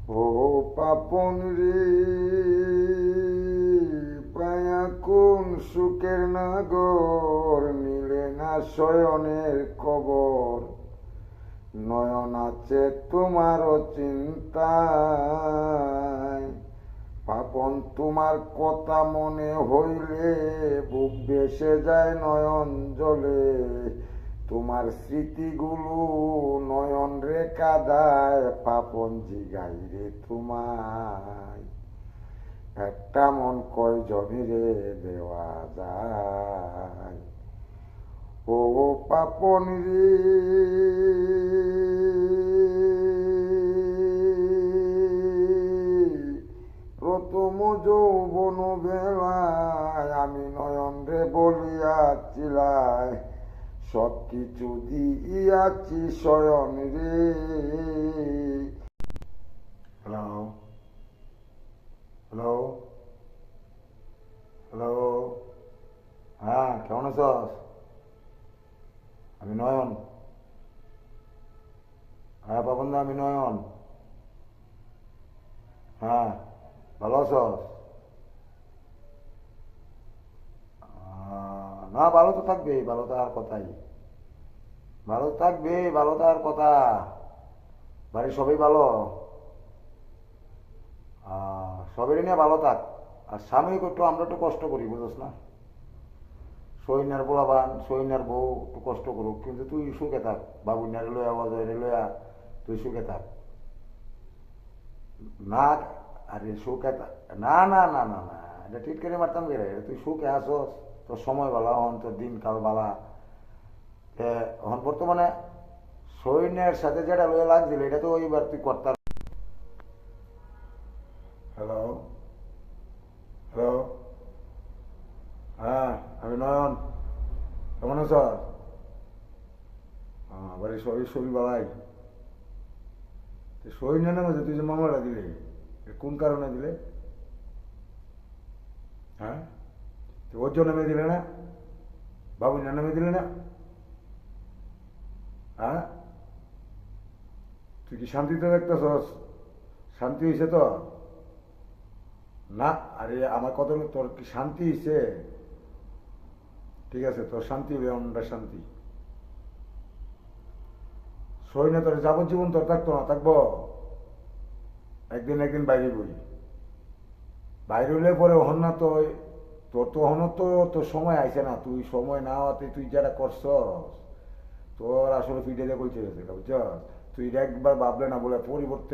ও পাপন রে, পায়া কোন সুখের নাগর, মিলে না শয়নের কবর। নয়ন আছে তোমারও চিন্তায়, পাপন তোমার কথা মনে হইলে বুক ভেসে যায় নয়ন জলে। তোমার স্মৃতিগুলো নয়ন রে কাঁদায়, পাপন জিগাই রে তোমায়। একটা মন কয় জমিরে দেওয়া যায়। ও পাপন রে, প্রথম যৌবন বেলায় আমি নয়ন রে বলিয়াছিলাই, সব কিছু দিয়াছি শয়ন রে। হ্যালো হ্যালো হ্যালো, হ্যাঁ কেমন আছস? আমি নয়ন। হ্যাঁ পাপন দা, আমি নয়ন। হ্যাঁ, ভালো আছস? না, ভালো তো থাকবে, ভালো থাকার কথাই। ভালো থাকবে, ভালো থাকার কথা। বাড়ির সবাই ভালো? সবাই নিয়ে ভালো থাক। আর স্বামী একটু, আমরা একটু কষ্ট করি, বুঝোস না? সৈন্যার পোলাবান, সৈন্যার বউ একটু কষ্ট করুক, কিন্তু তুই সুখে থাক। বাবুন্যারে লইয়া, অজয়রে লইয়া তুই সুখে থাক। না, আরে সুখে থাক। না না না না না, এটা টিটকারি মারতাম কে রে? তুই সুখে আসস, তোর সময় বালা হন, তোর দিনকাল বালা। এখন বর্তমানে সৈন্যের সাথে যেটা লইয়া লাগছিল, এটা তো ওইবার তুই করতাম। হ্যালো হ্যালো, হ্যাঁ আমি নয়ন। কেমন আছ? বাড়ির সবই শরীর বালাই? সৈন্য নামে যে তুই যে মামলাটা দিলে, কোন কারণে দিলে? হ্যাঁ, ওর জন্য নামে দিলে না? বাবুর নামে দিলে না? হ্যাঁ, তুই কি শান্তিতে দেখতেছস? শান্তি হয়েছে তো? না, আরে আমার কথা হলো, তোর কি শান্তি হয়েছে? ঠিক আছে, তোর শান্তি হবে, আমার শান্তি। সৈন্য তোর যাবজ্জীবন তোর থাকতো না, থাকবো? একদিন একদিন বাইরে বই, বাইরে হইলে পরে হন না তো। তোর তো হন তো, তোর সময় আইছে না। তুই সময় না হতে তুই যেটা করছস, তোর আসলে পিঠে দিয়ে কইতে গেছে, বুঝছ? তুই একবার ভাবলে না, বলে পরিবর্তে